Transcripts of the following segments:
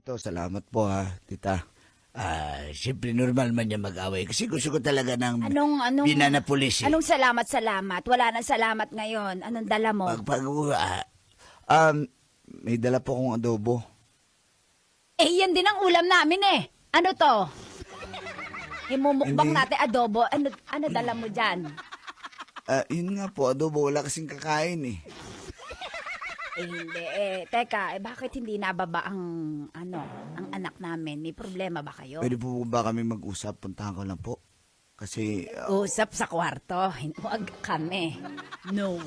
To, salamat po ha, tita. Siyempre normal man niya mag-away. Kasi gusto ko talaga ng Anong binana pulis eh. Anong salamat? Wala nang salamat ngayon. Anong dala mo? May dala po akong adobo. Yan din ang ulam namin eh. Ano to? Imumukbang Hindi. natin adobo. Ano dala mo dyan? Yun nga po, adobo. Wala kasing kakain eh. Hindi Teka, bakit hindi nababa ang anak namin? May problema ba kayo? Pwede po ba kami mag-usap? Puntahan ko lang po. Kasi, Usap sa kwarto. Huwag kami. No.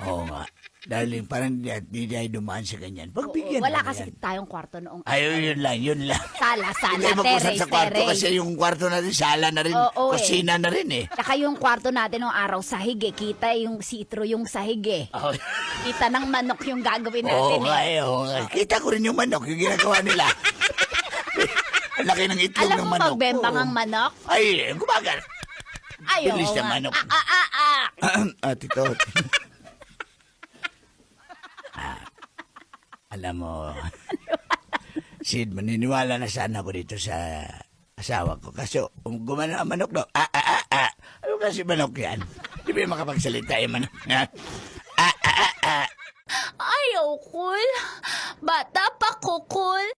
oo nga. Darling, parang di tayo dumaan sa ganyan. Pagbigyan Wala naman kasi yan. tayong kwarto noong... Yun lang. Sala, Hindi tayo mag-usap sa kwarto kasi yung kwarto natin, sala na rin, Oo, kusina na rin eh. Saka yung kwarto natin noong araw sahig eh. Kita yung sitro yung sahig eh. Oh. Kita ng manok yung gagawin natin Oo nga eh. oo nga. Kita ko rin yung manok, yung ginagawa nila. Ang laki ng itlog Alam ng mo manok. magbembang Oo. ang manok? Ay, gumagal. Ay, Bilis oo na nga. manok. Tito. Alam mo, Sid, maniniwala na sana ako dito sa asawa ko. Kasi gumana ang manok daw. Ano kasi manok yan? Di ba yung makapagsalita yung manok? Ayaw, cool. Bata pa ko, cool.